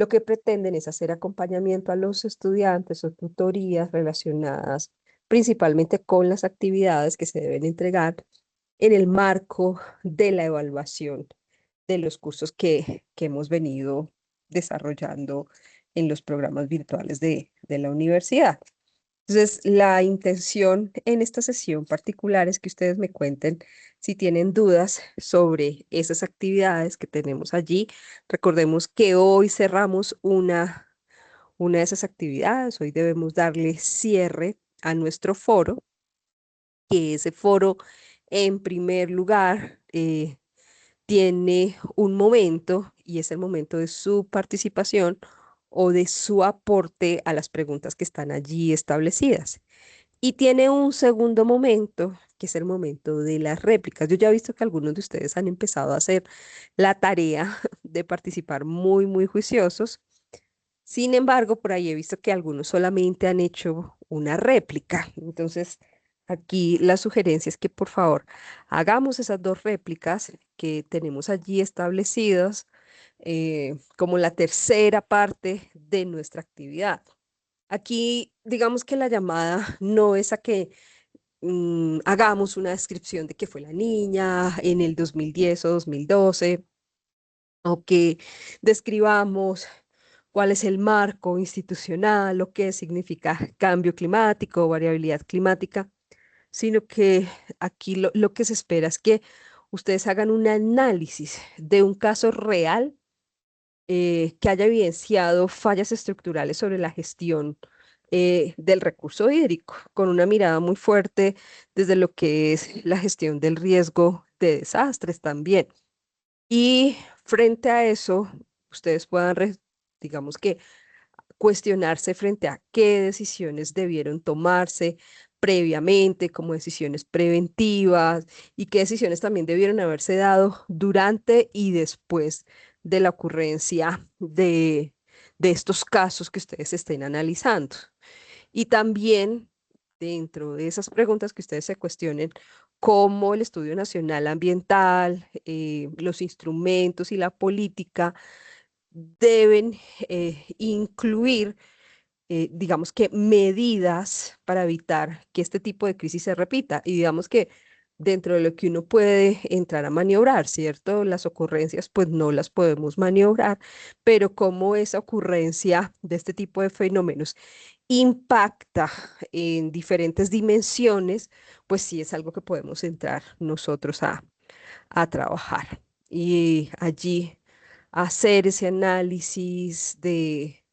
lo que pretenden es hacer acompañamiento a los estudiantes o tutorías relacionadas principalmente con las actividades que se deben entregar en el marco de la evaluación de los cursos que hemos venido desarrollando en los programas virtuales de la universidad. Entonces, la intención en esta sesión particular es que ustedes me cuenten si tienen dudas sobre esas actividades que tenemos allí. Recordemos que hoy cerramos una de esas actividades, hoy debemos darle cierre a nuestro foro, que ese foro en primer lugar tiene un momento y es el momento de su participación o de su aporte a las preguntas que están allí establecidas. Y tiene un segundo momento, que es el momento de las réplicas. Yo ya he visto que algunos de ustedes han empezado a hacer la tarea de participar muy juiciosos. Sin embargo, por ahí he visto que algunos solamente han hecho una réplica. Entonces, aquí la sugerencia es que por favor hagamos esas dos réplicas que tenemos allí establecidas como la tercera parte de nuestra actividad. Aquí, digamos que la llamada no es a que hagamos una descripción de qué fue la niña en el 2010 o 2012, o que describamos cuál es el marco institucional, lo que significa cambio climático o variabilidad climática, sino que aquí lo que se espera es que ustedes hagan un análisis de un caso real que haya evidenciado fallas estructurales sobre la gestión del recurso hídrico, con una mirada muy fuerte desde lo que es la gestión del riesgo de desastres también. Y frente a eso, ustedes puedan, digamos que, cuestionarse frente a qué decisiones debieron tomarse previamente como decisiones preventivas y qué decisiones también debieron haberse dado durante y después de la ocurrencia de estos casos que ustedes estén analizando. Y también dentro de esas preguntas que ustedes se cuestionen, cómo el Estudio Nacional Ambiental, los instrumentos y la política deben incluir, digamos que, medidas para evitar que este tipo de crisis se repita. Y digamos que dentro de lo que uno puede entrar a maniobrar, ¿cierto? Las ocurrencias, pues no las podemos maniobrar, pero cómo esa ocurrencia de este tipo de fenómenos impacta en diferentes dimensiones, pues sí es algo que podemos entrar nosotros a trabajar. Y allí hacer ese análisis de,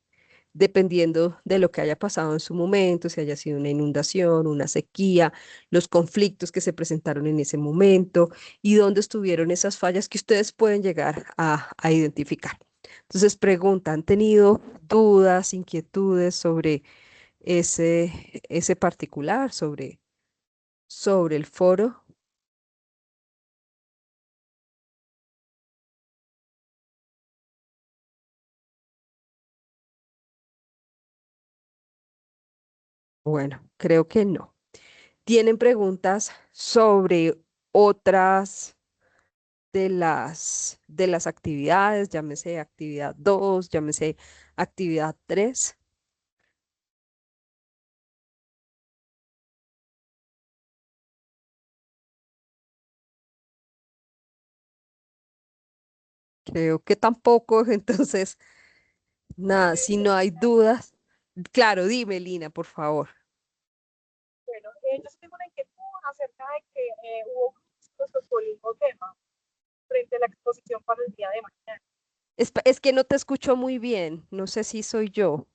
dependiendo de lo que haya pasado en su momento, si haya sido una inundación, una sequía, los conflictos que se presentaron en ese momento y dónde estuvieron esas fallas que ustedes pueden llegar a identificar. Entonces, pregunta, ¿han tenido dudas, inquietudes sobre ese particular, sobre el foro? Bueno, creo que no. ¿Tienen preguntas sobre otras de las actividades? Llámese actividad 2, llámese actividad 3. Creo que tampoco, entonces, nada, si no hay dudas. Claro, dime, Lina, por favor. Bueno, yo sí tengo una inquietud acerca de que hubo grupos por el mismo tema frente a la exposición para el día de mañana. Es que no te escucho muy bien, no sé si soy yo.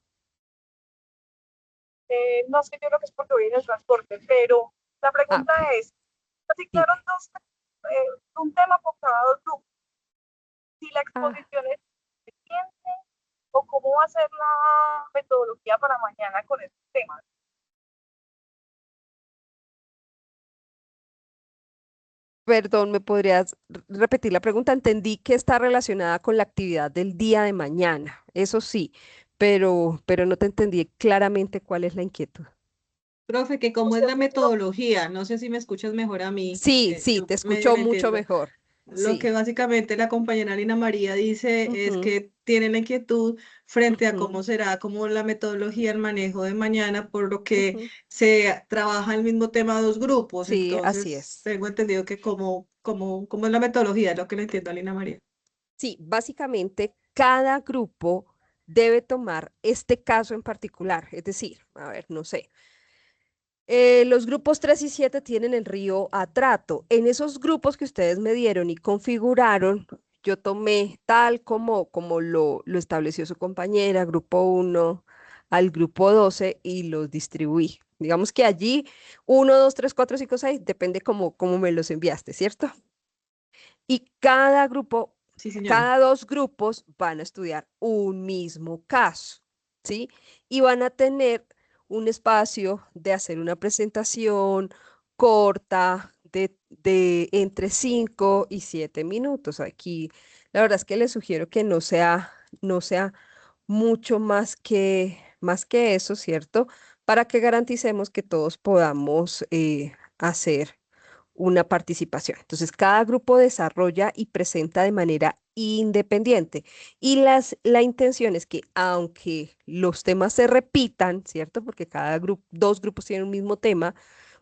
No sé yo lo que es porque voy en el transporte, pero la Ah, pregunta ok, es, asignaron dime. un tema por cada dos grupos, si la Ah, exposición es suficiente o cómo va a ser la metodología para mañana con estos temas. perdón, ¿me podrías repetir la pregunta? Entendí que está relacionada con la actividad del día de mañana, eso sí, pero no te entendí claramente cuál es la inquietud. Profe, que cómo es Usted la mencionó, metodología, no sé si me escuchas mejor a mí, Sí, sí, yo te medio escucho le mucho entiendo. mejor. Lo que Sí. básicamente la compañera Lina María dice es Ujú, que tiene la inquietud frente a ujú, cómo será como la metodología, el manejo de mañana, por lo que ujú. se trabaja el mismo tema a dos grupos. Sí, así Entonces, es. tengo entendido que cómo es la metodología, es lo que le entiendo a Lina María. Sí, básicamente cada grupo debe tomar este caso en particular. Es decir, a ver, no sé. Los grupos 3 y 7 tienen el río Atrato. En esos grupos que ustedes me dieron y configuraron, yo tomé tal como lo estableció su compañera, grupo uno al grupo 12 y los distribuí. Digamos que allí 1, 2, 3, 4, 5, 6 depende cómo me los enviaste, ¿cierto? Y cada grupo, Sí, señora. cada dos grupos van a estudiar un mismo caso, ¿sí? Y van a tener un espacio de hacer una presentación corta de entre 5 y 7 minutos. Aquí, la verdad es que les sugiero que no sea mucho más que eso, ¿cierto? Para que garanticemos que todos podamos hacer una participación. Entonces, cada grupo desarrolla y presenta de manera independiente. Y la intención es que, aunque los temas se repitan, ¿cierto? Porque cada grupo, dos grupos tienen un mismo tema,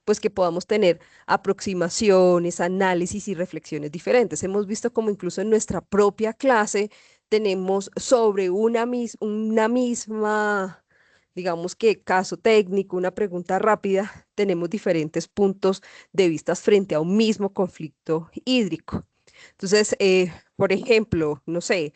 pues que podamos tener aproximaciones, análisis y reflexiones diferentes. Hemos visto como incluso en nuestra propia clase tenemos sobre una misma, digamos que caso técnico, una pregunta rápida, tenemos diferentes puntos de vista frente a un mismo conflicto hídrico. Entonces, por ejemplo, no sé,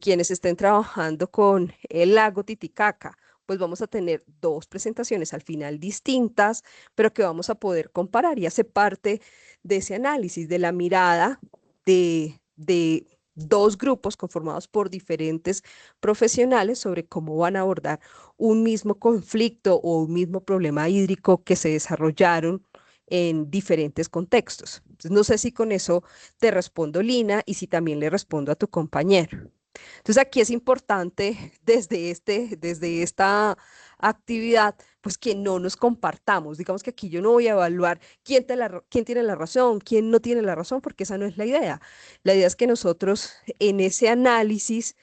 quienes estén trabajando con el lago Titicaca, pues vamos a tener dos presentaciones al final distintas, pero que vamos a poder comparar y hace parte de ese análisis, de la mirada de dos grupos conformados por diferentes profesionales sobre cómo van a abordar un mismo conflicto o un mismo problema hídrico que se desarrollaron en diferentes contextos. Entonces, no sé si con eso te respondo, Lina, y si también le respondo a tu compañero. Entonces, aquí es importante desde esta actividad, pues que no nos compartamos. Digamos que aquí yo no voy a evaluar quién tiene la razón, quién no tiene la razón, porque esa no es la idea. La idea es que nosotros en ese análisis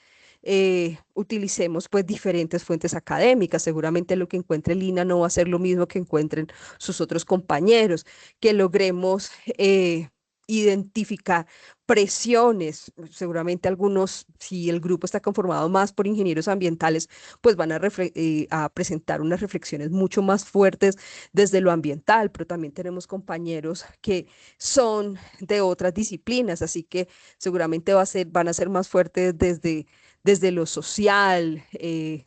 utilicemos pues diferentes fuentes académicas. Seguramente lo que encuentre Lina no va a ser lo mismo que encuentren sus otros compañeros, que logremos identificar presiones. Seguramente algunos, si el grupo está conformado más por ingenieros ambientales, pues van a presentar unas reflexiones mucho más fuertes desde lo ambiental, pero también tenemos compañeros que son de otras disciplinas, así que seguramente van a ser más fuertes desde lo social,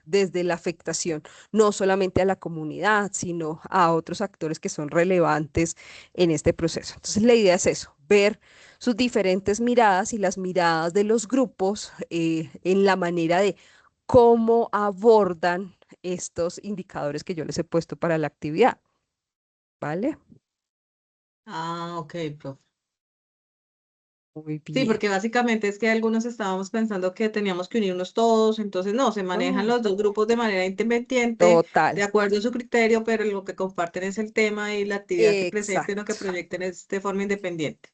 desde la afectación, no solamente a la comunidad, sino a otros actores que son relevantes en este proceso. Entonces, la idea es eso, ver sus diferentes miradas y las miradas de los grupos en la manera de cómo abordan estos indicadores que yo les he puesto para la actividad, ¿vale? Ah, ok, profe. Muy Sí, bien. porque básicamente es que algunos estábamos pensando que teníamos que unirnos todos, entonces no, se manejan No, los dos grupos de manera independiente, total. de acuerdo a su criterio, pero lo que comparten es el tema y la actividad que presenten o que Exacto. proyecten es de forma independiente.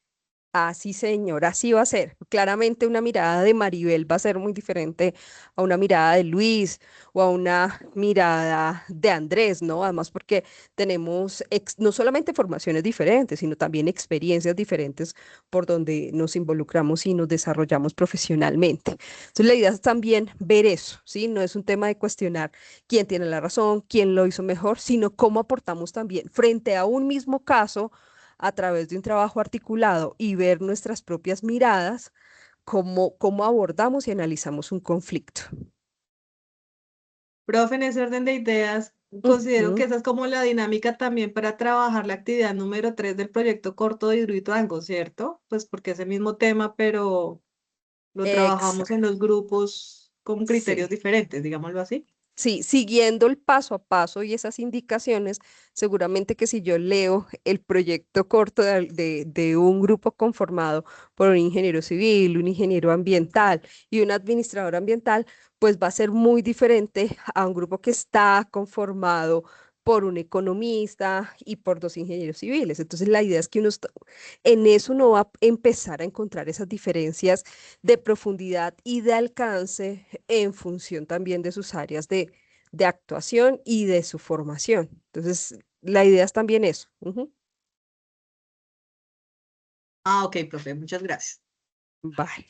Así, señor, así va a ser. Claramente una mirada de Maribel va a ser muy diferente a una mirada de Luis o a una mirada de Andrés, ¿no? Además porque tenemos no solamente formaciones diferentes, sino también experiencias diferentes por donde nos involucramos y nos desarrollamos profesionalmente. Entonces la idea es también ver eso, ¿sí? No es un tema de cuestionar quién tiene la razón, quién lo hizo mejor, sino cómo aportamos también frente a un mismo caso a través de un trabajo articulado y ver nuestras propias miradas, cómo abordamos y analizamos un conflicto. Profe, en ese orden de ideas, considero que Ujú. esa es como la dinámica también para trabajar la actividad número 3 del proyecto corto de Hidroituango, ¿cierto? Pues porque es el mismo tema, pero lo trabajamos en Exacto. los grupos con criterios Sí. diferentes, digámoslo así. Sí, siguiendo el paso a paso y esas indicaciones, seguramente que si yo leo el proyecto corto de un grupo conformado por un ingeniero civil, un ingeniero ambiental y un administrador ambiental, pues va a ser muy diferente a un grupo que está conformado por un economista y por dos ingenieros civiles. Entonces la idea es que en eso uno va a empezar a encontrar esas diferencias de profundidad y de alcance en función también de sus áreas de actuación y de su formación. Entonces, la idea es también eso. Ujú. Ah, ok, profe, muchas gracias. Vale.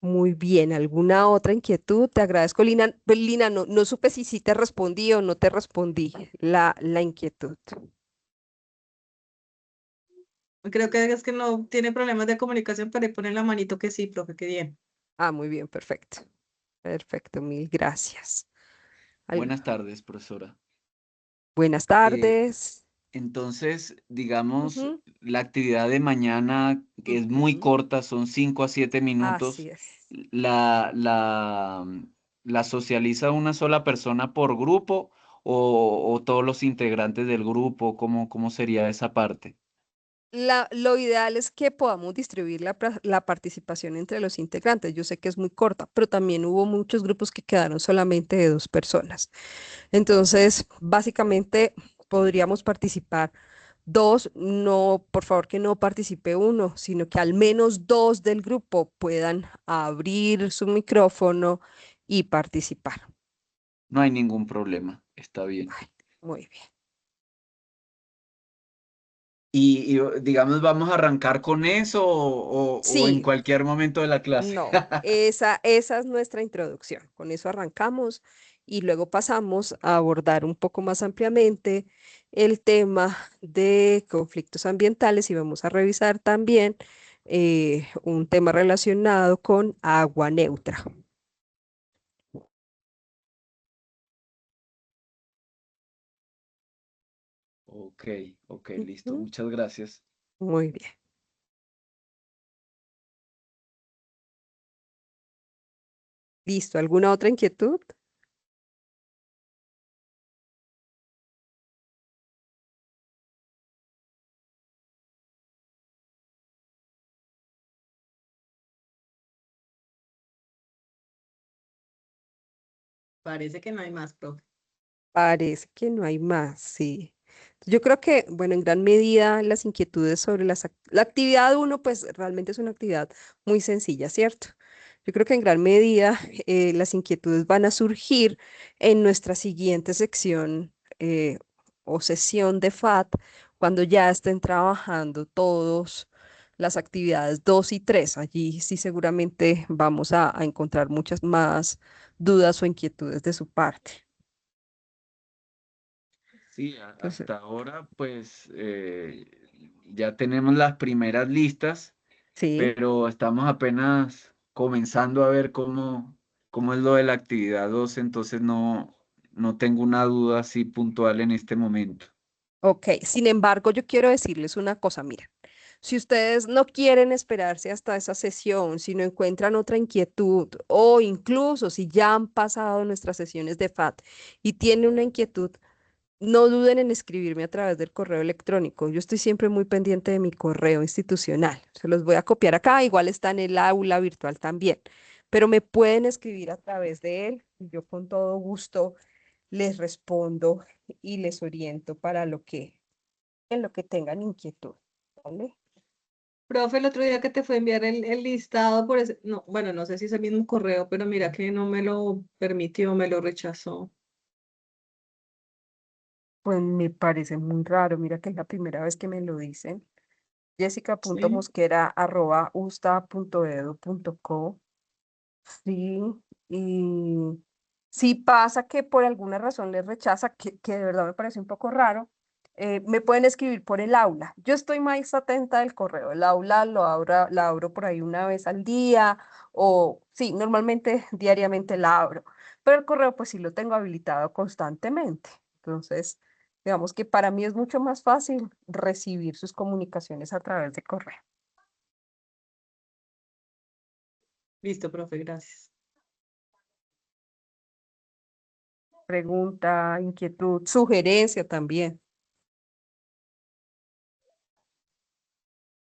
Muy bien. ¿Alguna otra inquietud? Te agradezco, Lina. Pues, Lina, no supe si sí te respondí o no te respondí la inquietud. Creo que es que no tiene problemas de comunicación, pero ahí pone la manito que sí, profe, qué bien. Ah, muy bien, perfecto. Perfecto, mil gracias. Al- Buenas tardes, profesora. Buenas Eh, tardes. entonces, digamos, Ujú, la actividad de mañana, que es muy ujú. corta, son 5 a 7 Así minutos, es. la, la, la socializa una sola persona por grupo o todos los integrantes del grupo. ¿Cómo sería esa parte? Lo ideal es que podamos distribuir la participación entre los integrantes. Yo sé que es muy corta, pero también hubo muchos grupos que quedaron solamente de dos personas. Entonces, básicamente podríamos participar dos, no, por favor que no participe uno, sino que al menos dos del grupo puedan abrir su micrófono y participar. No hay ningún problema, está bien. Vale, muy bien. Digamos, ¿vamos a arrancar con eso o en Sí, cualquier momento de la clase? no, esa es nuestra introducción. Con eso arrancamos y luego pasamos a abordar un poco más ampliamente el tema de conflictos ambientales y vamos a revisar también un tema relacionado con agua neutra. Ok, ok, listo. Ujú. Muchas gracias. Muy bien. ¿Listo? ¿Alguna otra inquietud? Parece que no hay más, profe. Parece que no hay más, sí. Yo creo que, bueno, en gran medida las inquietudes sobre la actividad uno, pues realmente es una actividad muy sencilla, ¿cierto? Yo creo que en gran medida las inquietudes van a surgir en nuestra siguiente sección o sesión de FAT, cuando ya estén trabajando todos las actividades 2 y 3. Allí sí seguramente vamos a encontrar muchas más dudas o inquietudes de su parte. Sí, Entonces, hasta ahora pues ya tenemos las primeras listas, sí. pero estamos apenas comenzando a ver cómo es lo de la actividad 2, entonces no tengo una duda así puntual en este momento. Ok, sin embargo, yo quiero decirles una cosa, mira, si ustedes no quieren esperarse hasta esa sesión, si no encuentran otra inquietud o incluso si ya han pasado nuestras sesiones de FAT y tienen una inquietud, no duden en escribirme a través del correo electrónico. Yo estoy siempre muy pendiente de mi correo institucional. Se los voy a copiar acá, igual está en el aula virtual también, pero me pueden escribir a través de él y yo con todo gusto les respondo y les oriento para en lo que tengan inquietud, ¿vale? Profe, el otro día que te fue a enviar el listado por ese, no, bueno, no sé si es el mismo correo, pero mira que no me lo permitió, me lo rechazó. Pues me parece muy raro, mira que es la primera vez que me lo dicen. Sí. Jessica.mosquera@usta.edu.co. Sí, y si pasa que por alguna razón les rechaza, que de verdad me parece un poco raro, me pueden escribir por el aula. Yo estoy más atenta del correo. El aula la abro por ahí una vez al día o sí, normalmente diariamente la abro, pero el correo pues sí lo tengo habilitado constantemente. Entonces, digamos que para mí es mucho más fácil recibir sus comunicaciones a través de correo. Listo, profe, gracias. Pregunta, inquietud, sugerencia también.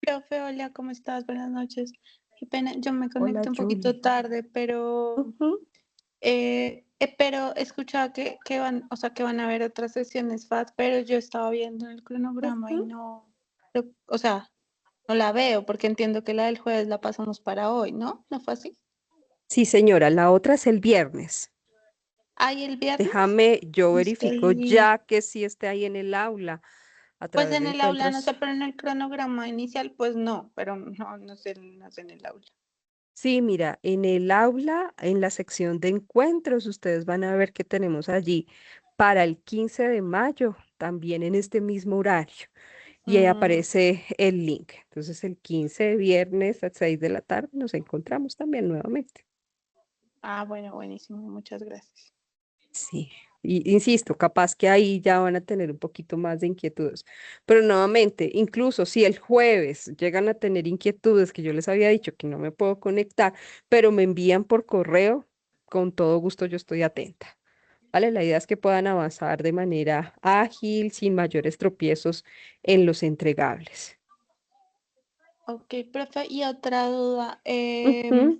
Profe, hola, ¿cómo estás? Buenas noches. Qué pena, yo me Hola, conecté un poquito Julie. tarde, pero Ujú. Pero escuchaba que van, o sea, que van a haber otras sesiones FAT, pero yo estaba viendo el cronograma y Ujú. no, o sea, no la veo porque entiendo que la del jueves la pasamos para hoy, ¿no? ¿No fue así? Sí, señora, la otra es el viernes. ¿Hay el viernes? Déjame, yo verifico Estoy, ya que sí esté ahí en el aula a pues través en de el aula no encuentros. sé, pero en el cronograma inicial, pues no, pero no sé, no sé en el aula. Sí, mira, en el aula, en la sección de encuentros, ustedes van a ver que tenemos allí para el 15 de mayo, también en este mismo horario. Y ahí Mm, aparece el link. Entonces, el 15 viernes a 6 de la tarde nos encontramos también nuevamente. bueno, buenísimo, muchas gracias. Sí, y insisto, capaz que ahí ya van a tener un poquito más de inquietudes. Pero nuevamente, incluso si el jueves llegan a tener inquietudes que yo les había dicho que no me puedo conectar, pero me envían por correo, con todo gusto yo estoy atenta. ¿Vale? La idea es que puedan avanzar de manera ágil, sin mayores tropiezos en los entregables. Ok, profe, y otra duda, Ujú,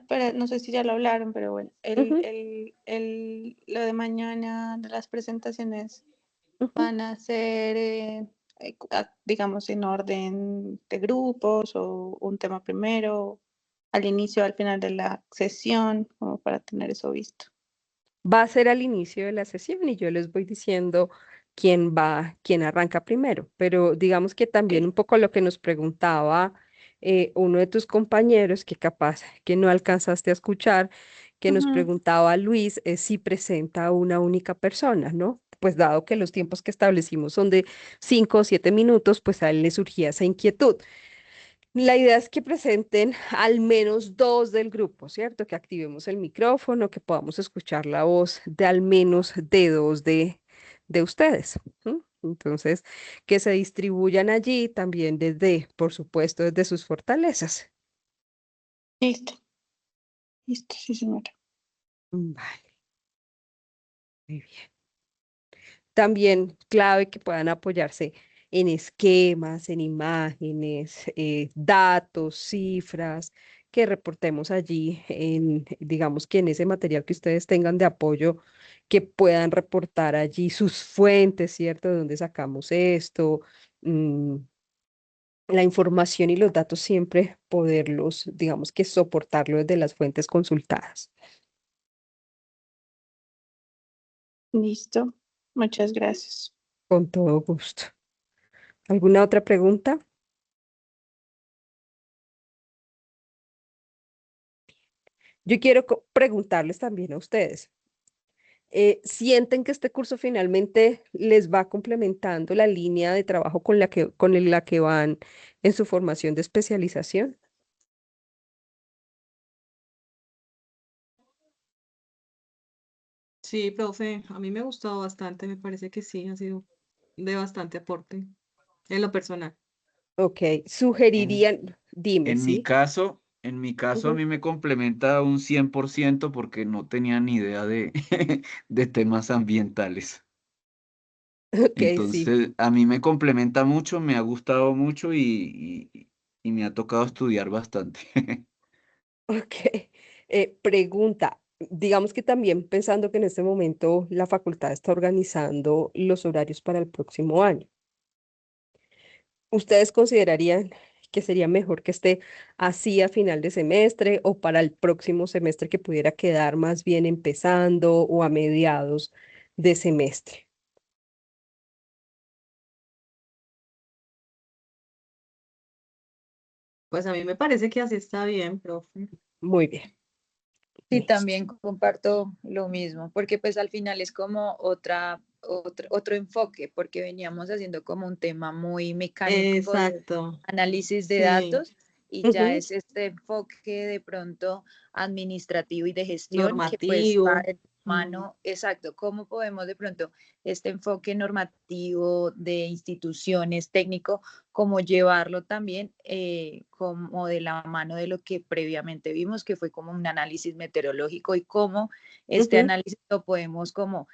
pero no sé si ya lo hablaron, pero bueno, ujú, lo de mañana de las presentaciones ujú. van a ser, digamos, en orden de grupos o un tema primero, al inicio, al final de la sesión, como para tener eso visto. Va a ser al inicio de la sesión y yo les voy diciendo quién arranca primero. Pero digamos que también Ok. un poco lo que nos preguntaba uno de tus compañeros, que capaz que no alcanzaste a escuchar, que nos Ujú. preguntaba Luis, es si presenta a una única persona, ¿no? Pues dado que los tiempos que establecimos son de 5 o 7 minutos, pues a él le surgía esa inquietud. La idea es que presenten al menos dos del grupo, ¿cierto? Que activemos el micrófono, que podamos escuchar la voz de al menos de dos de ustedes. ¿M? Entonces, que se distribuyan allí también desde, por supuesto, desde sus fortalezas. Listo, listo, sí, señora. Vale, muy bien. También clave que puedan apoyarse en esquemas, en imágenes, datos, cifras, que reportemos allí en, digamos que en ese material que ustedes tengan de apoyo, que puedan reportar allí sus fuentes, ¿cierto? De dónde sacamos esto, mm, la información y los datos siempre poderlos, digamos que soportarlo desde las fuentes consultadas. Listo, muchas gracias. Con todo gusto. ¿Alguna otra pregunta? Yo quiero preguntarles también a ustedes. ¿Sienten que este curso finalmente les va complementando la línea de trabajo la que van en su formación de especialización? Sí, profe, a mí me ha gustado bastante, me parece que sí, ha sido de bastante aporte en lo personal. Ok, En, sugerirían, dime, ¿sí? en mi caso a Ujú. mí me complementa un 100% porque no tenía ni idea de, de temas ambientales. Ok, sí, Entonces, a mí me complementa mucho, me ha gustado mucho y me ha tocado estudiar bastante. ok. Pregunta, digamos que también pensando que en este momento la facultad está organizando los horarios para el próximo año. ¿Ustedes considerarían que sería mejor que esté así a final de semestre o para el próximo semestre que pudiera quedar más bien empezando o a mediados de semestre? Pues a mí me parece que así está bien, profe. Muy bien, Sí, listo. también comparto lo mismo, porque pues al final es como otro enfoque, porque veníamos haciendo como un tema muy mecánico de Exacto, análisis de sí, datos y ya Ujú, es este enfoque de pronto administrativo y de gestión que pues va normativo. de Mm. mano, exacto, cómo podemos de pronto este enfoque normativo de instituciones técnico como llevarlo también como de la mano de lo que previamente vimos, que fue como un análisis meteorológico y cómo este ujú, análisis lo podemos como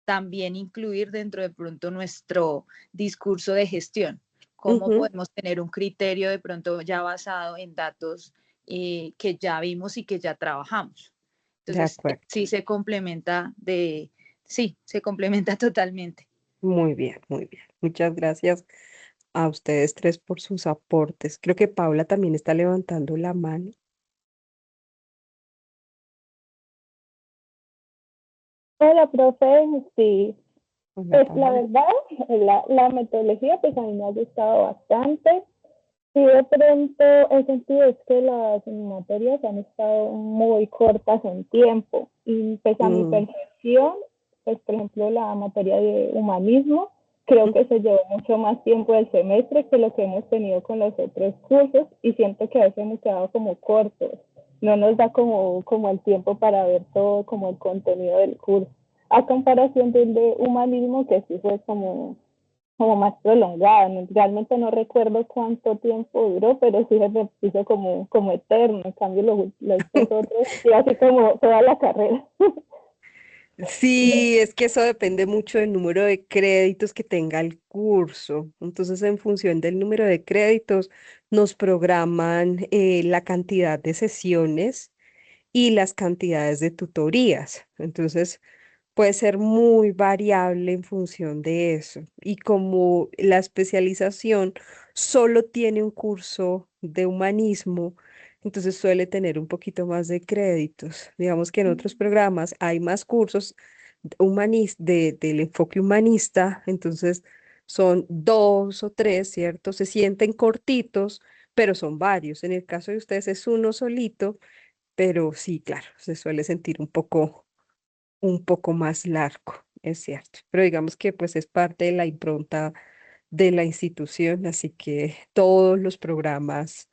también incluir dentro de pronto nuestro discurso de gestión, cómo ujú. podemos tener un criterio de pronto ya basado en datos que ya vimos y que ya trabajamos. De Entonces, acuerdo. sí se complementa sí, se complementa totalmente. Muy bien, muy bien. Muchas gracias a ustedes tres por sus aportes. Creo que Paula también está levantando la mano. Hola, profe. Sí, Hola, pues la Paula. verdad, la metodología pues a mí me ha gustado bastante. Sí, de pronto he sentido es que las materias han estado muy cortas en tiempo y pues a mi Mm, percepción, pues por ejemplo la materia de humanismo, creo que se llevó mucho más tiempo del semestre que lo que hemos tenido con los otros cursos y siento que a veces hemos quedado como cortos, no nos da como el tiempo para ver todo como el contenido del curso, a comparación del de humanismo que sí fue como más prolongada. Realmente no recuerdo cuánto tiempo duró, pero sí se me hizo como eterno. En cambio, los dos otros, sí, así como toda la carrera. Sí, es que eso depende mucho del número de créditos que tenga el curso. Entonces, en función del número de créditos, nos programan la cantidad de sesiones y las cantidades de tutorías. Entonces, puede ser muy variable en función de eso. Y como la especialización solo tiene un curso de humanismo, entonces suele tener un poquito más de créditos. Digamos que en otros programas hay más cursos del enfoque humanista, entonces son dos o tres, ¿cierto? Se sienten cortitos, pero son varios. En el caso de ustedes es uno solito, pero sí, claro, se suele sentir un poco más largo, es cierto. Pero digamos que pues es parte de la impronta de la institución, así que todos los programas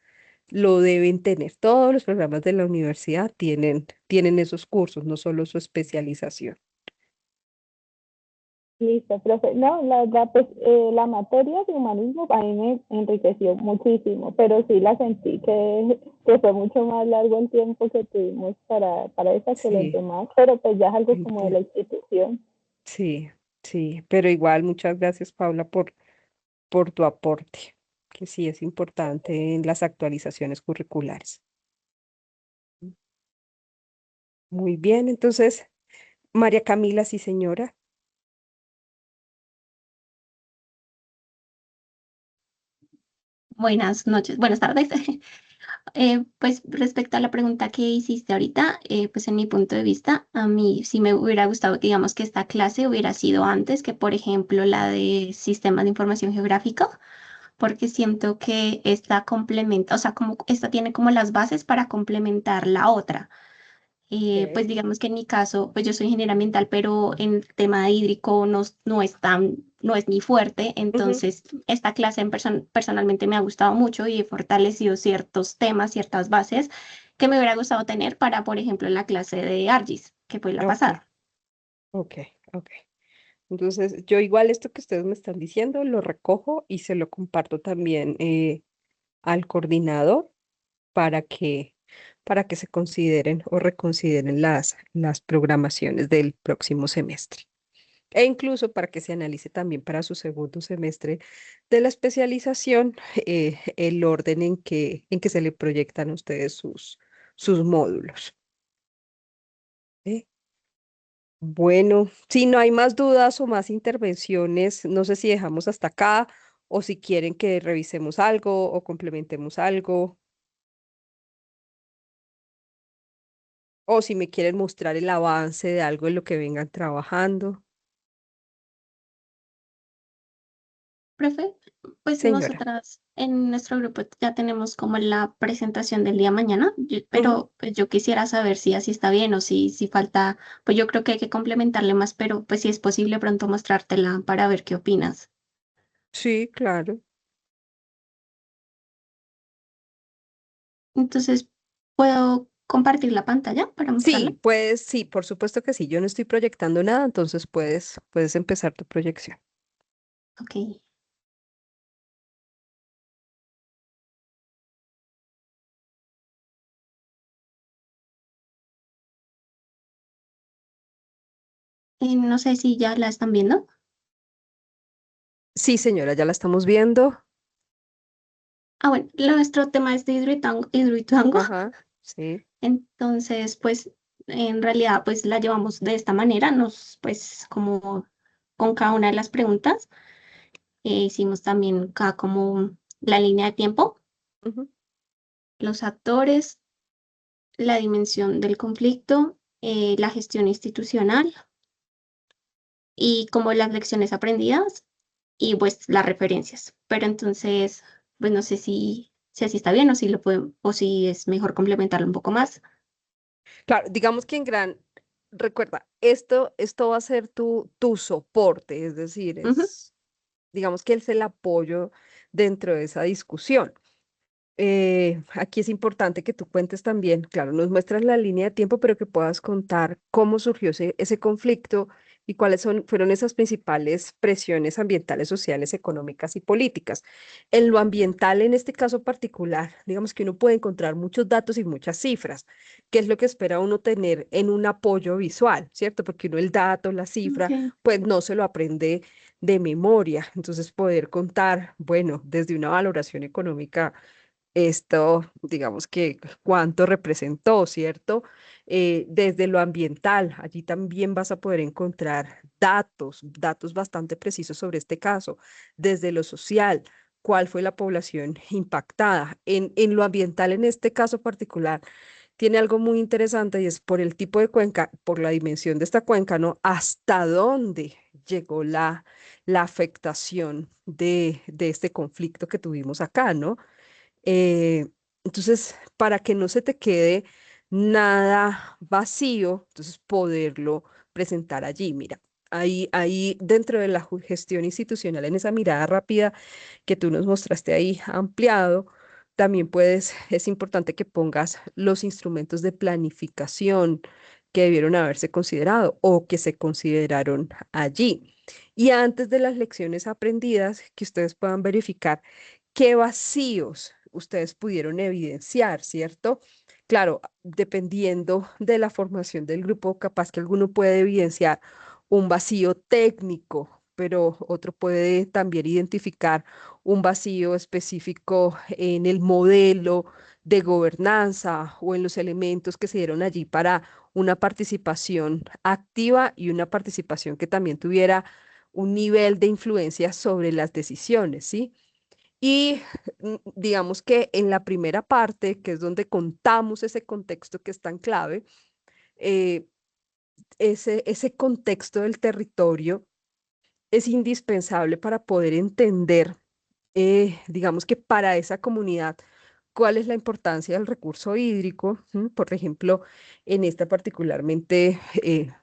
lo deben tener. Todos los programas de la universidad tienen esos cursos, no solo su especialización. Listo, profe. No, la verdad, pues la materia de humanismo a mí me enriqueció muchísimo, pero sí la sentí que fue mucho más largo el tiempo que tuvimos para esa que los Sí, demás, pero pues ya es algo como de entiendo. la institución. Sí, sí, pero igual muchas gracias, Paula, por tu aporte, que sí es importante en las actualizaciones curriculares. Muy bien, entonces, María Camila, sí, señora. Buenas noches, buenas tardes. Pues respecto a la pregunta que hiciste ahorita, pues en mi punto de vista, a mí sí me hubiera gustado que digamos que esta clase hubiera sido antes que, por ejemplo, la de Sistemas de Información Geográfica, porque siento que esta complementa, o sea, como esta tiene como las bases para complementar la otra. Pues Ok. digamos que en mi caso, pues yo soy ingeniera ambiental, pero en el tema hídrico no es ni fuerte, Ujú. entonces esta clase personalmente me ha gustado mucho y he fortalecido ciertos temas, ciertas bases que me hubiera gustado tener para, por ejemplo, la clase de ARGIS, que fue la Ok, pasada. ok, ok. Entonces, yo igual esto que ustedes me están diciendo lo recojo y se lo comparto también al coordinador para que, para que se consideren o reconsideren las programaciones del próximo semestre. E incluso para que se analice también para su segundo semestre de la especialización el orden en que se le proyectan a ustedes sus módulos. ¿Eh? Bueno, si no hay más dudas o más intervenciones, no sé si dejamos hasta acá o si quieren que revisemos algo o complementemos algo o si me quieren mostrar el avance de algo en lo que vengan trabajando. Profe, pues Señora. nosotras en nuestro grupo ya tenemos como la presentación del día de mañana, Ujú. pero pues yo quisiera saber si así está bien o si falta, pues yo creo que hay que complementarle más, pero pues si es posible pronto mostrártela para ver qué opinas. Sí, claro. Entonces, ¿puedo compartir la pantalla para mostrarla? Sí, pues sí, por supuesto que sí. Yo no estoy proyectando nada, entonces puedes empezar tu proyección. Ok. No sé si ya la están viendo. Sí, señora, ya la estamos viendo. Ah, bueno, nuestro tema es de Hidroituango. Ajá, sí. Entonces, pues en realidad pues la llevamos de esta manera, pues como con cada una de las preguntas, hicimos también acá como la línea de tiempo, Ujú. los actores, la dimensión del conflicto, la gestión institucional y como las lecciones aprendidas y pues las referencias. Pero entonces, pues no sé si así está bien o si lo podemos, o si es mejor complementarlo un poco más. Claro, digamos que recuerda, esto va a ser tu soporte, es decir, Ujú, digamos que es el apoyo dentro de esa discusión. Aquí es importante que tú cuentes también, claro, nos muestras la línea de tiempo, pero que puedas contar cómo surgió ese conflicto y fueron esas principales presiones ambientales, sociales, económicas y políticas. En lo ambiental, en este caso particular, digamos que uno puede encontrar muchos datos y muchas cifras, que es lo que espera uno tener en un apoyo visual, ¿cierto? Porque uno el dato, la cifra, ok. pues no se lo aprende de memoria. Entonces, poder contar, bueno, desde una valoración económica esto, digamos que cuánto representó, ¿cierto? Desde lo ambiental, allí también vas a poder encontrar datos bastante precisos sobre este caso. Desde lo social, cuál fue la población impactada. En lo ambiental, en este caso particular, tiene algo muy interesante y es por el tipo de cuenca, por la dimensión de esta cuenca, ¿no? Hasta dónde llegó la afectación de este conflicto que tuvimos acá, ¿no? Eh, entonces, para que no se te quede nada vacío, entonces poderlo presentar allí. Mira, ahí dentro de la gestión institucional, en esa mirada rápida que tú nos mostraste ahí ampliado, también es importante que pongas los instrumentos de planificación que debieron haberse considerado o que se consideraron allí. Y antes de las lecciones aprendidas, que ustedes puedan verificar qué vacíos ustedes pudieron evidenciar, ¿cierto? Claro, dependiendo de la formación del grupo, capaz que alguno puede evidenciar un vacío técnico, pero otro puede también identificar un vacío específico en el modelo de gobernanza o en los elementos que se dieron allí para una participación activa y una participación que también tuviera un nivel de influencia sobre las decisiones, ¿sí? Y digamos que en la primera parte, que es donde contamos ese contexto que es tan clave, eh, ese contexto del territorio es indispensable para poder entender, digamos que para esa comunidad, cuál es la importancia del recurso hídrico. Por ejemplo, en esta particularmente,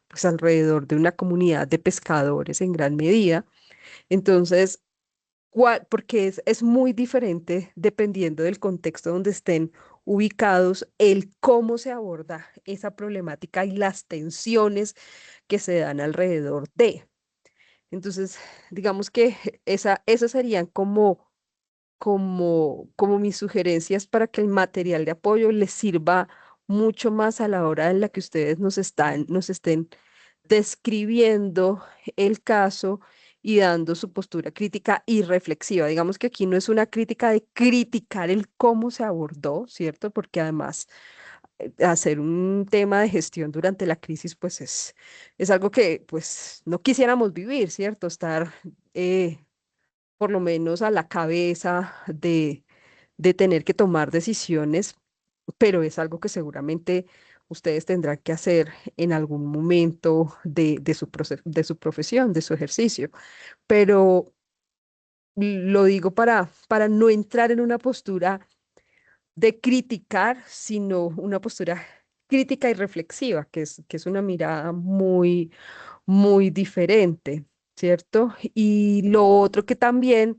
pues alrededor de una comunidad de pescadores en gran medida. Entonces, porque es muy diferente dependiendo del contexto donde estén ubicados, el cómo se aborda esa problemática y las tensiones que se dan alrededor de. Entonces, digamos que esas serían como mis sugerencias para que el material de apoyo les sirva mucho más a la hora en la que ustedes nos estén describiendo el caso y dando su postura crítica y reflexiva. Digamos que aquí no es una crítica de criticar el cómo se abordó, ¿cierto? Porque además hacer un tema de gestión durante la crisis, pues es algo que pues no quisiéramos vivir, ¿cierto? Estar por lo menos a la cabeza de tener que tomar decisiones, pero es algo que seguramente ustedes tendrán que hacer en algún momento de su profesión, de su ejercicio. Pero lo digo para no entrar en una postura de criticar, sino una postura crítica y reflexiva, que es una mirada muy diferente, ¿cierto? Y lo otro que también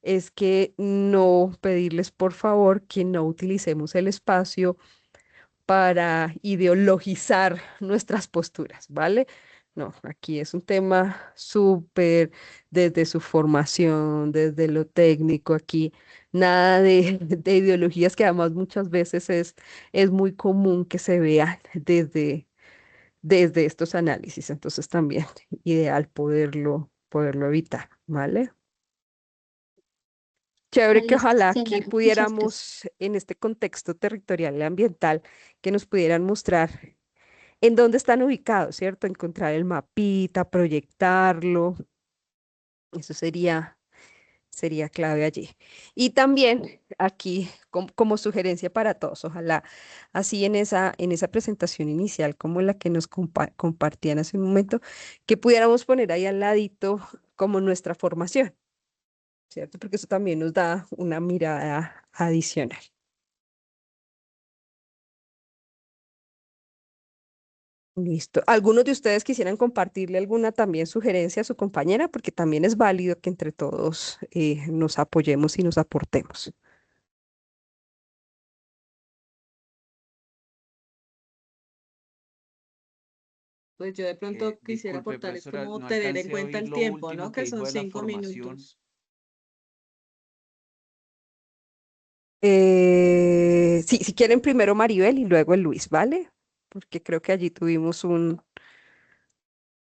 es que no pedirles, por favor, que no utilicemos el espacio para ideologizar nuestras posturas, ¿vale? No, aquí es un tema súper desde su formación, desde lo técnico, aquí nada de ideologías que además muchas veces es muy común que se vea desde estos análisis. Entonces también ideal poderlo evitar, ¿vale? Chévere que Listo, ojalá aquí señora. Muchas gracias. pudiéramos, en este contexto territorial y ambiental, que nos pudieran mostrar en dónde están ubicados, ¿cierto? Encontrar el mapita, proyectarlo, eso sería clave allí. Y también aquí, como sugerencia para todos, ojalá así en esa presentación inicial, como la que nos compartían hace un momento, que pudiéramos poner ahí al ladito como nuestra formación, ¿cierto? Porque eso también nos da una mirada adicional. Listo. ¿Algunos de ustedes quisieran compartirle alguna también sugerencia a su compañera? Porque también es válido que entre todos nos apoyemos y nos aportemos. Pues yo de pronto quisiera Disculpe, aportar es profesora, como no tener en alcancé a cuenta oír el lo tiempo, ¿no? último que Que dijo son de la 5 formación. minutos. Sí, si quieren primero Maribel y luego el Luis, ¿vale? Porque creo que allí tuvimos un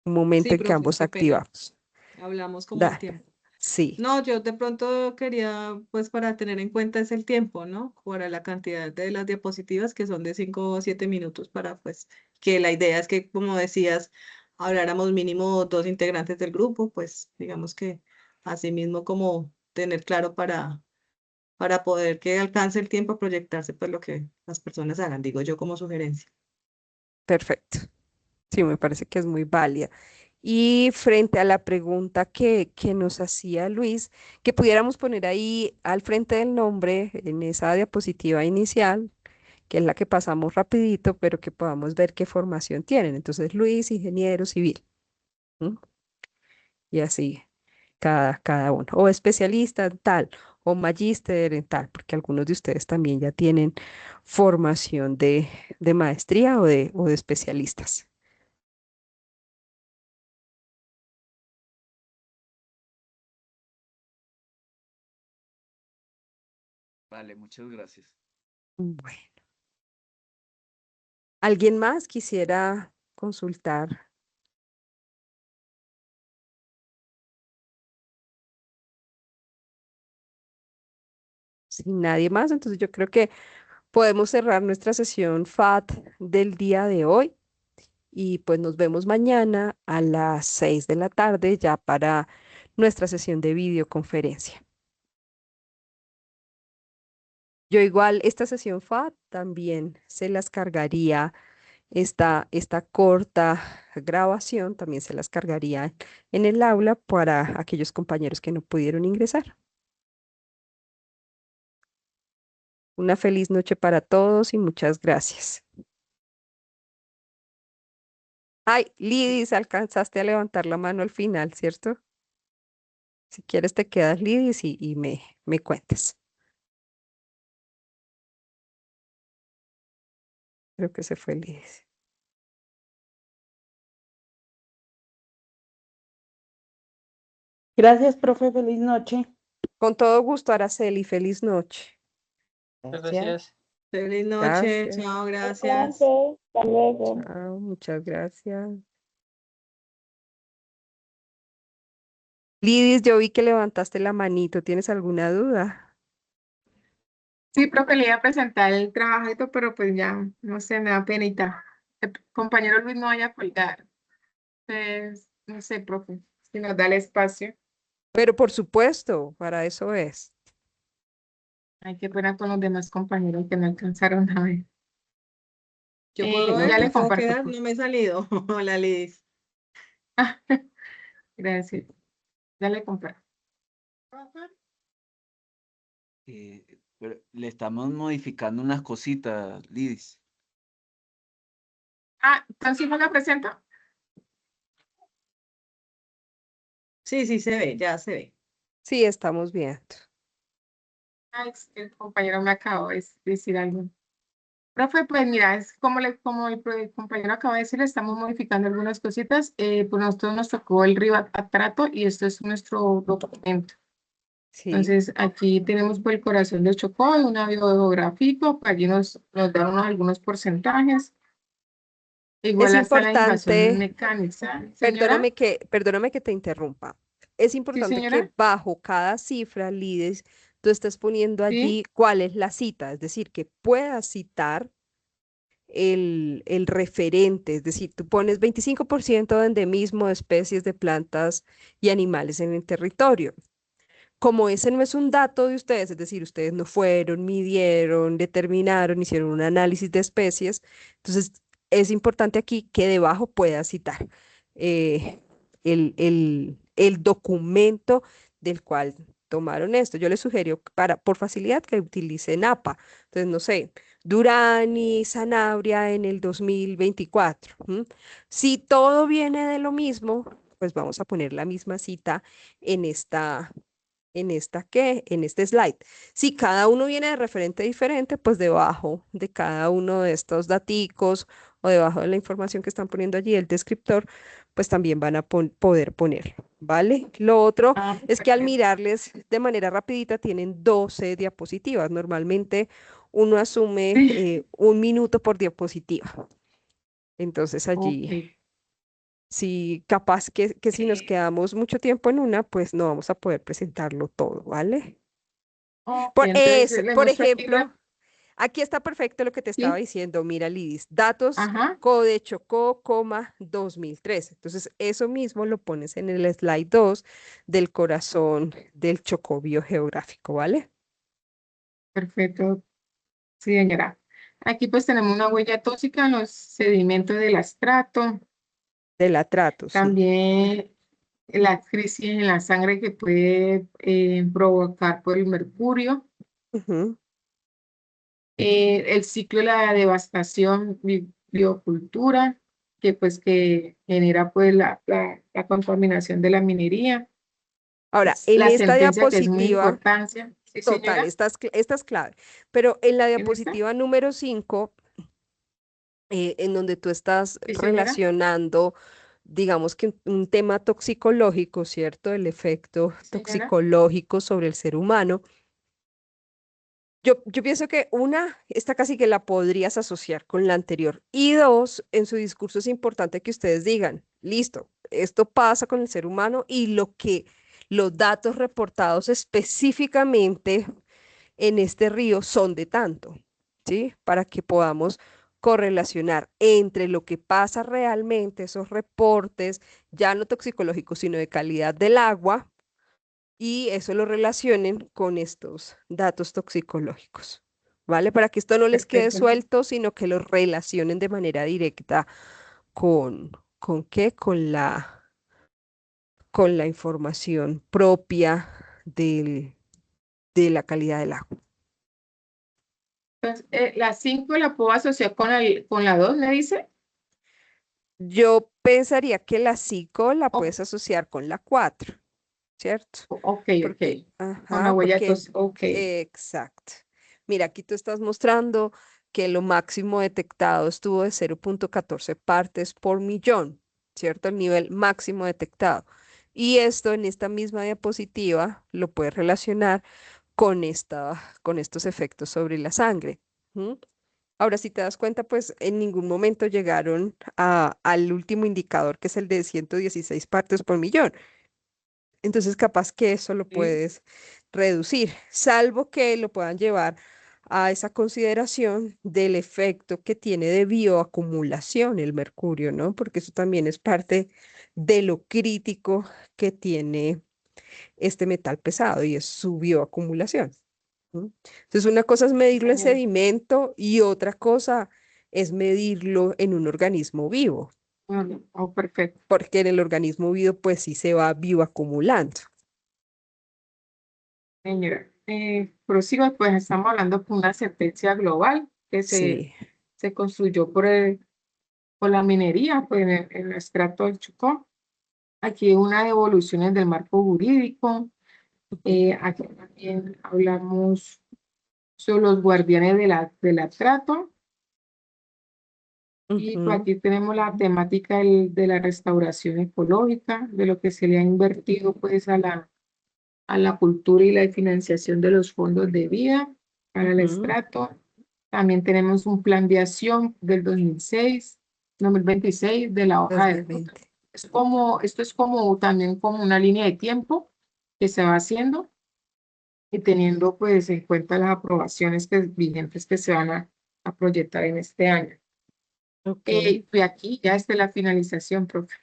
momento Sí, en que profe, ambos qué pena. activamos. Hablamos como al Dale, tiempo. sí, No, yo de pronto quería, pues para tener en cuenta es el tiempo, ¿no? Para la cantidad de las diapositivas que son de 5 o 7 minutos para, pues, que la idea es que, como decías, habláramos mínimo 2 integrantes del grupo, pues, digamos que así mismo como tener claro para poder que alcance el tiempo a proyectarse, pues, lo que las personas hagan, digo yo como sugerencia. perfecto. Sí, me parece que es muy válida. Y frente a la pregunta que nos hacía Luis, que pudiéramos poner ahí al frente del nombre en esa diapositiva inicial, que es la que pasamos rapidito, pero que podamos ver qué formación tienen. Entonces, Luis, ingeniero civil. ¿M? Y así cada uno. O especialista en tal, o magíster en tal, porque algunos de ustedes también ya tienen formación de maestría o de especialistas. Vale, muchas gracias. Bueno, ¿alguien más quisiera consultar? Sin nadie más, entonces yo creo que podemos cerrar nuestra sesión FAT del día de hoy y pues nos vemos mañana a las 6 de la tarde ya para nuestra sesión de videoconferencia. Yo igual esta sesión FAT también se las cargaría, esta corta grabación también se las cargaría en el aula para aquellos compañeros que no pudieron ingresar. Una feliz noche para todos y muchas gracias. Ay, Lidis, alcanzaste a levantar la mano al final, ¿cierto? Si quieres te quedas, Lidis, y me cuentas. Creo que se fue Lidis. Gracias, profe. Feliz noche. Con todo gusto, Araceli, feliz noche. Gracias. Feliz noche, Gracias. chao, Buenas gracias. noches, hasta luego. Chao, muchas gracias. Lidis, yo vi que levantaste la manito. ¿Tienes alguna duda? Sí, profe, le iba a presentar el trabajito, pero pues ya, no sé, me da penita. El compañero Luis no vaya a colgar. Entonces, no sé, profe, si nos da el espacio. Pero por supuesto, para eso es. Hay que pena con los demás compañeros que no alcanzaron a ver. Yo puedo ver, Ya me le puedo comparto, quedar, profe. no me he salido. Hola, Liz. Gracias. Ya le comparto. Pero le estamos modificando unas cositas, Lidis. Entonces, ¿no la presento? Sí, sí, se ve, ya se ve. Sí, estamos viendo. Es que el compañero me acabó de decir algo. Profe, pues mira, es como, como el compañero acaba de decir, estamos modificando algunas cositas. Pues nosotros nos tocó el ribotrato y esto es nuestro documento. Sí. Entonces, aquí tenemos por el corazón de Chocó, un biográfico, allí nos dan algunos porcentajes. Es Igual hasta la invasión importante, mecánica. Señora, perdóname que te interrumpa. Es sí, importante que señora, bajo cada cifra, Lides, tú estés poniendo sí, allí cuál es la cita, es decir, que puedas citar el referente, es decir, tú pones 25% de endemismo de especies de plantas y animales en el territorio. Como ese no es un dato de ustedes, es decir, ustedes no fueron, midieron, determinaron, hicieron un análisis de especies, entonces es importante aquí que debajo pueda citar eh, el documento del cual tomaron esto. Yo les sugiero por facilidad que utilicen APA. Entonces, no sé, Durán y Sanabria en el 2024. Si todo viene de lo mismo, pues vamos a poner la misma cita en en este slide. Si cada uno viene de referente diferente, pues debajo de cada uno de estos daticos o debajo de la información que están poniendo allí, el descriptor, pues también van a poder poner, ¿vale? Lo otro es que al Perfecto. mirarles de manera rapidita tienen 12 diapositivas. Normalmente uno asume Sí. 1 minuto por diapositiva. Entonces allí Ok. si capaz que si nos Eh, quedamos mucho tiempo en una, pues no vamos a poder presentarlo todo, ¿vale? ok, entonces le Por muestro aquí ejemplo, aquí está perfecto lo que te estaba sí. diciendo. Mira, Lidis, datos Ajá, de Chocó, 2013. Entonces, eso mismo lo pones en el slide 2 del corazón del Chocó biogeográfico, ¿vale? perfecto. Sí, señora. Aquí pues tenemos una huella tóxica en los sedimentos del estrato, Del atrato, sí. también la crisis en la sangre que puede provocar por el mercurio, Ujú. el ciclo de la devastación, biocultura, que pues que genera pues la contaminación de la minería, Ahora, es en la esta sentencia que es muy diapositiva, importante. Sí, total, señora, esta es clave, pero en la ¿en esta? diapositiva número 5 en donde tú estás Sí, señora. relacionando, digamos que un tema toxicológico, ¿cierto? El efecto Señora. toxicológico sobre el ser humano. Yo pienso que una, esta casi que la podrías asociar con la anterior. Y dos, en su discurso es importante que ustedes digan, listo, esto pasa con el ser humano y los datos reportados específicamente en este río son de tanto, ¿sí? Para que podamos correlacionar entre lo que pasa realmente, esos reportes, ya no toxicológicos, sino de calidad del agua, y eso lo relacionen con estos datos toxicológicos, ¿vale? Para que esto no les quede Perfecto. suelto, sino que lo relacionen de manera directa ¿con qué? Con la información propia de la calidad del agua. Entonces, la 5 la puedo asociar con la 2, ¿me dice? Yo pensaría que la 5 la O- puedes asociar con la 4, ¿cierto? ok, ok. Porque, Con la ajá, huella porque, tos, ok. exacto. Mira, aquí tú estás mostrando que lo máximo detectado estuvo de 0,14 partes por millón, ¿cierto? El nivel máximo detectado. Y esto en esta misma diapositiva lo puedes relacionar con estos efectos sobre la sangre. ¿M? Ahora, si te das cuenta, pues en ningún momento llegaron al último indicador, que es el de 116 partes por millón. Entonces, capaz que eso lo Sí, puedes reducir, salvo que lo puedan llevar a esa consideración del efecto que tiene de bioacumulación el mercurio, ¿no? Porque eso también es parte de lo crítico que tiene este metal pesado y es su bioacumulación. ¿M? Entonces, una cosa es sí, medirlo en señora. sedimento y otra cosa es medirlo en un organismo vivo, Bueno, oh, perfecto. porque en el organismo vivo, pues sí se va bioacumulando. Señora, prosigo, pues estamos hablando de una sentencia global que Sí. se construyó por la minería, pues en el estrato del Chocó. Aquí hay unas evoluciones del marco jurídico. Aquí también hablamos sobre los guardianes del atrato. Y pues Ujú, aquí tenemos la temática de la restauración ecológica, de lo que se le ha invertido pues a la cultura y la financiación de los fondos de vida para el ujú, estrato. También tenemos un plan de acción del 2026 de la hoja de ruta. 2020. Esto es como también como una línea de tiempo que se va haciendo y teniendo pues en cuenta las aprobaciones vigentes que se van a proyectar en este año. Ok, Y aquí ya está la finalización, profe.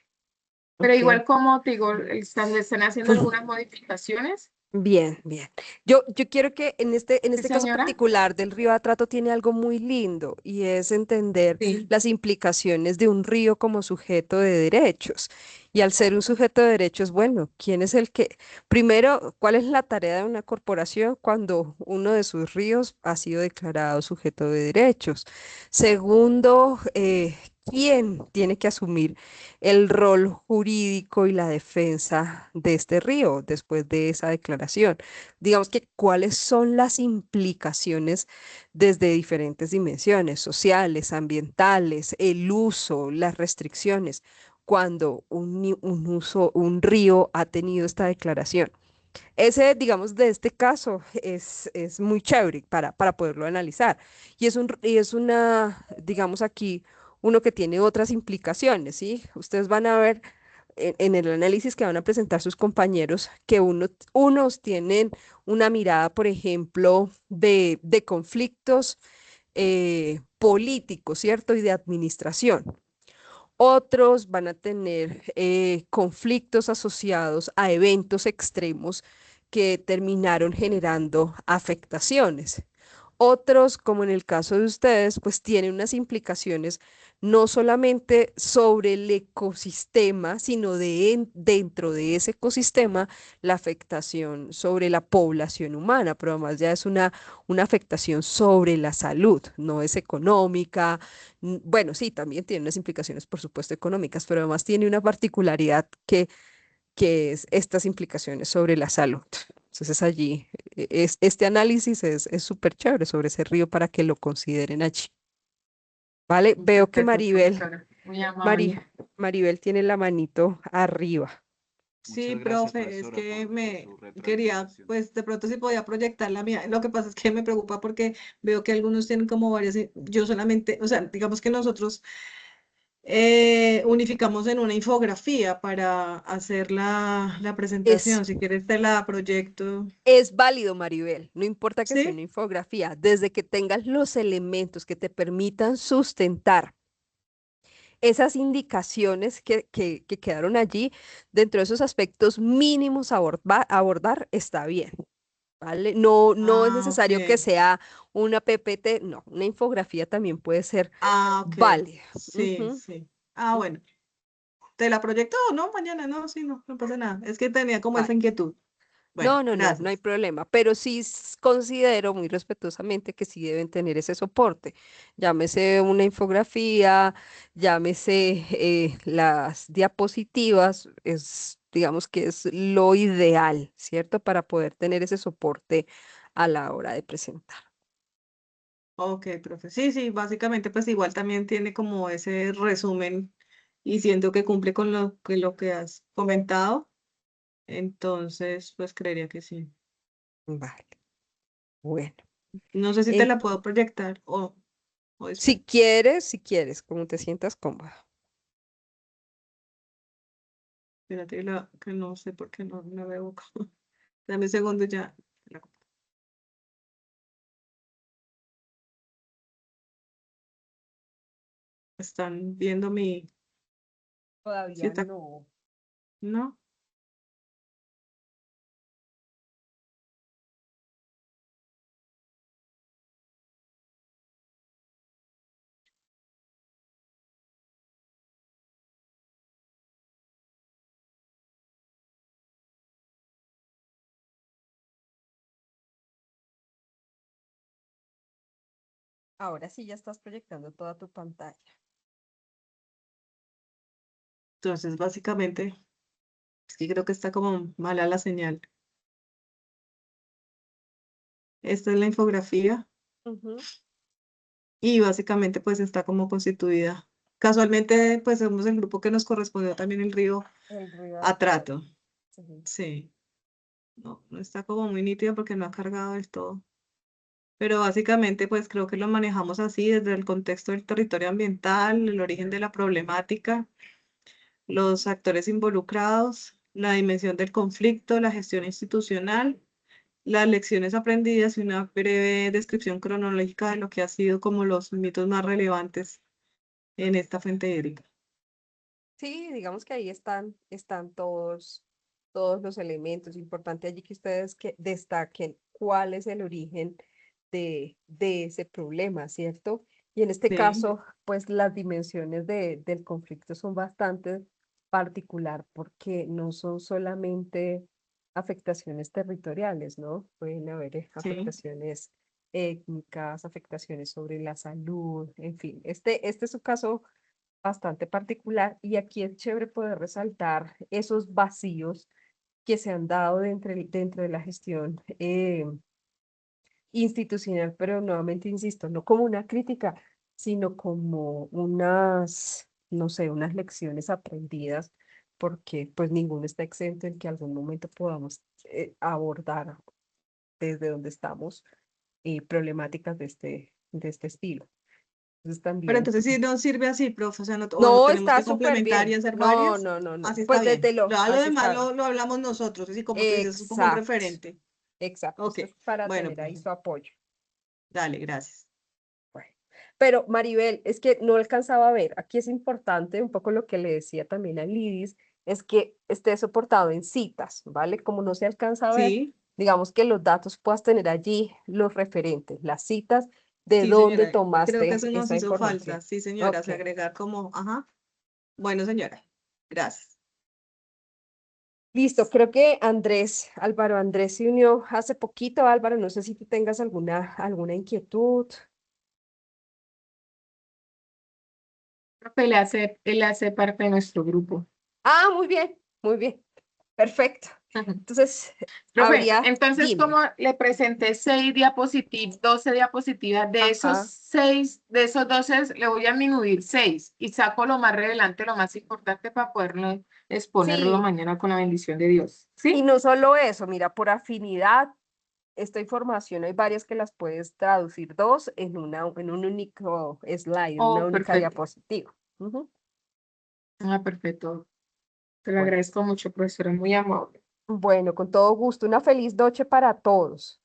Pero ok. igual como te digo, le están haciendo algunas modificaciones. Bien, bien. Yo quiero que en Sí, este caso señora. particular del río Atrato tiene algo muy lindo y es entender Sí. las implicaciones de un río como sujeto de derechos. Y al ser un sujeto de derechos, bueno, ¿quién es el que, primero, cuál es la tarea de una corporación cuando uno de sus ríos ha sido declarado sujeto de derechos? Segundo, ¿quién tiene que asumir el rol jurídico y la defensa de este río después de esa declaración? Digamos que cuáles son las implicaciones desde diferentes dimensiones, sociales, ambientales, el uso, las restricciones, cuando un río ha tenido esta declaración. Ese, digamos, de este caso es muy chévere para poderlo analizar. Y es una, digamos aquí, uno que tiene otras implicaciones, ¿sí? Ustedes van a ver en el análisis que van a presentar sus compañeros que unos tienen una mirada, por ejemplo, de conflictos políticos, ¿cierto? Y de administración. Otros van a tener conflictos asociados a eventos extremos que terminaron generando afectaciones. Otros, como en el caso de ustedes, pues tienen unas implicaciones no solamente sobre el ecosistema, sino dentro de ese ecosistema, la afectación sobre la población humana, pero además ya es una afectación sobre la salud, no es económica. Bueno, sí, también tiene unas implicaciones, por supuesto, económicas, pero además tiene una particularidad que es estas implicaciones sobre la salud. Entonces allí, este análisis es súper chévere sobre ese río para que lo consideren allí. ¿Vale? Veo que Perfecto, profesora. Muy Mari- amable. Maribel tiene la manito arriba. Sí, Muchas gracias, profe, es profesora, que por me su quería, retroalimentación. pues de pronto sí podía proyectar la mía. Lo que pasa es que me preocupa porque veo que algunos tienen como varias, yo solamente, o sea, digamos que nosotros unificamos en una infografía para hacer la Es, presentación. Si quieres te la proyecto. es válido, Maribel, no importa que sea ¿Sí? una infografía, desde que tengas los elementos que te permitan sustentar esas indicaciones que quedaron allí, dentro de esos aspectos mínimos a abordar, está bien, ¿vale? No, no es Ah, ok. necesario que sea una PPT, no, una infografía también puede ser Ah, ok. válida. Sí, Ujú. sí. Ah, bueno. ¿Te la proyecto o no? Mañana, no, sí, no, no pasa nada. Es que tenía como esa Vale. inquietud. Bueno, No, no, no, no hay gracias. problema, pero sí considero muy respetuosamente que sí deben tener ese soporte. Llámese una infografía, llámese las diapositivas, digamos que es lo ideal, ¿cierto? Para poder tener ese soporte a la hora de presentar. Ok, profe. Sí, sí, básicamente pues igual también tiene como ese resumen y siento que cumple con lo que has comentado. Entonces, pues creería que sí. Vale, bueno. No sé si te En- la puedo proyectar o espera. si quieres, como te sientas cómoda. Espérate, que no sé por qué no veo. Dame un segundo ya. Están viendo mi... ¿Sí Todavía está? no. ¿No? Ahora sí ya estás proyectando toda tu pantalla. Entonces, básicamente, es que creo que está como mala la señal. Esta es la infografía Ujú. y básicamente pues está como constituida. Casualmente, pues somos el grupo que nos correspondió también el río El ruido a atrás. trato. Sí. Sí, no está como muy nítido porque no ha cargado del todo. Pero básicamente pues creo que lo manejamos así desde el contexto del territorio ambiental, el origen de la problemática, los actores involucrados, la dimensión del conflicto, la gestión institucional, las lecciones aprendidas y una breve descripción cronológica de lo que ha sido como los mitos más relevantes en esta fuente hídrica. Sí, digamos que ahí están todos los elementos. Importante allí que ustedes que destaquen cuál es el origen de ese problema, ¿cierto? Y en este Sí, caso, pues las dimensiones del conflicto son bastante particular porque no son solamente afectaciones territoriales, ¿no? Pueden haber sí. afectaciones étnicas, afectaciones sobre la salud, en fin. Este es un caso bastante particular y aquí es chévere poder resaltar esos vacíos que se han dado dentro de la gestión institucional, pero nuevamente insisto, no como una crítica, sino como unas, no sé, unas lecciones aprendidas, porque pues ninguno está exento en que algún momento podamos abordar desde donde estamos problemáticas de este estilo. Entonces Pero también. entonces sí nos sirve así, profe, o sea, o lo No, tenemos está que súper complementar y bien. hacer No, varias, no, no, no. así está Pues bien. Ya lo así demás está bien. lo hablamos nosotros, así como tú dices, es como un Exacto, referente. exacto. Ok, Esto es para bueno, tener ahí profe, su apoyo. dale, gracias. Bueno. Pero Maribel, es que no alcanzaba a ver. Aquí es importante, un poco lo que le decía también a Lidis, es que esté soportado en citas, ¿vale? Como no se alcanza a ver, Sí, digamos que los datos puedas tener allí los referentes, las citas de sí, dónde señora, creo que tomaste eso nos esa hizo falta. información. Sí, señora, Ok. se agregar como, ajá. Bueno, señora, gracias. Listo, creo que Álvaro Andrés se unió hace poquito. Álvaro, no sé si tú tengas alguna inquietud. Profe, él hace parte de nuestro grupo. Ah, muy bien, perfecto. Entonces, Profe, entonces dime. como le presenté 12 diapositivas, Ajá, de esos 12 le voy a disminuir 6 y saco lo más relevante, lo más importante para poderlo exponerlo sí, mañana con la bendición de Dios. y ¿Sí? no solo eso, mira, por afinidad, esta información hay varias que las puedes traducir dos en un único slide, en una Oh, única perfecto. diapositiva. Ujú. Ah, perfecto. Te lo Bueno, agradezco mucho, profesora, muy amable. bueno, con todo gusto. Una feliz noche para todos.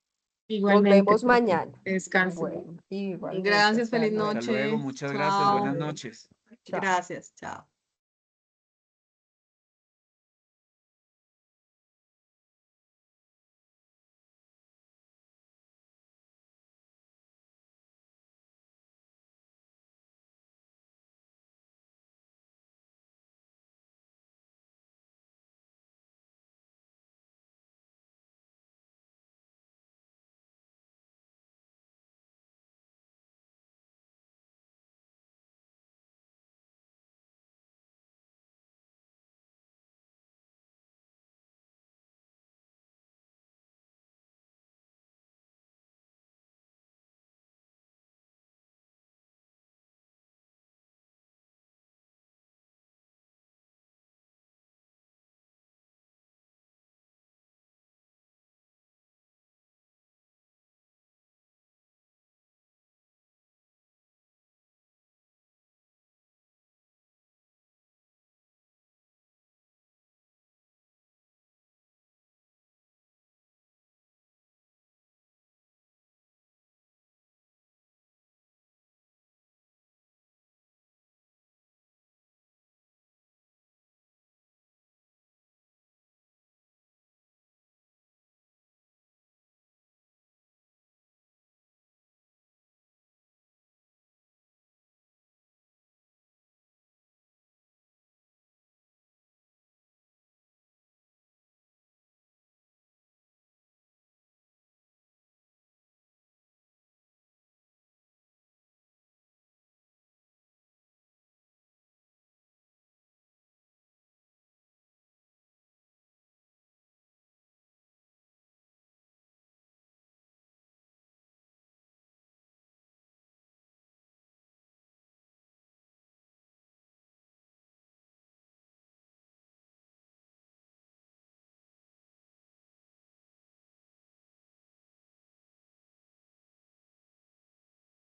Nos Igualmente, vemos profe. mañana. Descanse. Bueno, igualmente, Gracias, hasta feliz luego. Hasta luego, noche. muchas gracias, buenas Chao. noches. Chao. Gracias, chao.